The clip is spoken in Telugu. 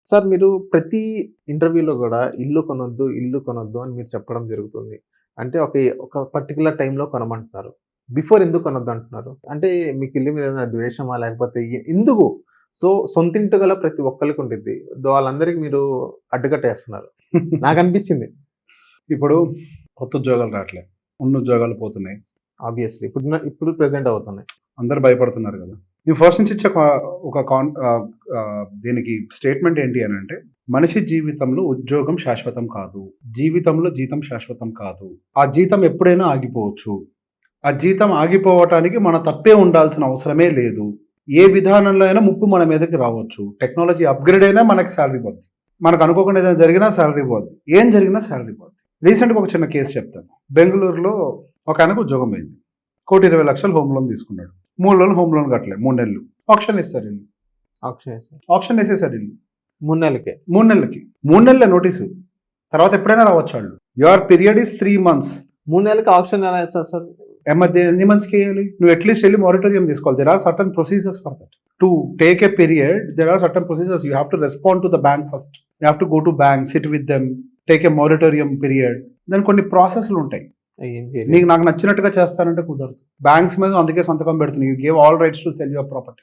సార్ మీరు ప్రతి ఇంటర్వ్యూలో గూడా ఇల్లు కొనొద్దు, ఇల్లు కొనొద్దు అని మీరు చెప్పడం జరుగుతుంది. అంటే ఒక పర్టిక్యులర్ టైమ్‌లో కొనమంటున్నారు. బిఫోర్ ఎందుకు కొనొద్దు అంటున్నారు? అంటే మీకు ఇల్లు మీద ఏదైనా ద్వేషమా? లేకపోతే ఎందుకు? సో, సొంతింటి గల ప్రతి ఒక్కళ్ళకి ఉండిద్ది. వాళ్ళందరికి మీరు అడ్డుకట్టేస్తున్నారు. నాకనిపించింది. ఇప్పుడు కొత్త ఉద్యోగాలు రావట్లే. ఉన్న ఉద్యోగాలు పోతున్నాయి. ఆబ్వియస్లీ. ఇప్పుడు ప్రెజెంట్ అవుతున్నాయి. అందరూ భయపడుతున్నారు కదా! ఈ ఫస్ట్ నుంచి ఇచ్చే ఒక దీనికి స్టేట్మెంట్ ఏంటి అనంటే, మనిషి జీవితంలో ఉద్యోగం శాశ్వతం కాదు. జీవితంలో జీతం శాశ్వతం కాదు. ఆ జీతం ఎప్పుడైనా ఆగిపోవచ్చు. ఆ జీతం ఆగిపోవటానికి మన తప్పే ఉండాల్సిన అవసరమే లేదు. ఏ విధానంలో అయినా ముప్పు మన మీదకి రావచ్చు. టెక్నాలజీ అప్‌గ్రేడ్ అయినా మనకి సాలరీ పోద్ది. మనకు అనుకోకుండా ఏదైనా జరిగినా సాలరీ పోద్ది. ఏం జరిగినా సాలరీ పోద్ది. రీసెంట్‌గా ఒక చిన్న కేస్ చెప్తాను. బెంగుళూరులో ఒక ఆయనకు ఉద్యోగం పోయింది. 1,20,00,000 హోమ్ లోన్ తీసుకున్నాడు. 3 నెలలు హోమ్ లోన్ కట్టలే. 3 నెలలు. ఆక్షన్ ఇస్తారు ఇల్లు. ఆక్షన్ వేసేసారు ఇల్లు. 3 నెలలకే. 3 నెలలకి. 3 నెలలే నోటీసు. తర్వాత ఎప్పుడైనా రావచ్చు వాళ్ళు. Your period is 3 months. 3 నెలలకి ఆక్షన్ ఎలా ఇస్తారు సార్? మరి ఎన్ని మంత్స్‌కి వేయాలి? నువ్వు అట్లీస్ట్ వెళ్ళి మానిటోరియం తీసుకోవాలి. There are certain procedures for that. To take a period there are certain procedures. You have to respond to the bank first. You have to go to bank, sit with them, take a moratorium period. దానికి కొన్ని ప్రాసెస్‌లు ఉంటాయి. నాకు నచ్చినట్టుగా చేస్తానంటే కుదరదు. బ్యాంక్స్ మీద అందుకే సంతకం పెడుతున్నాయి. You give all rights to cell your property.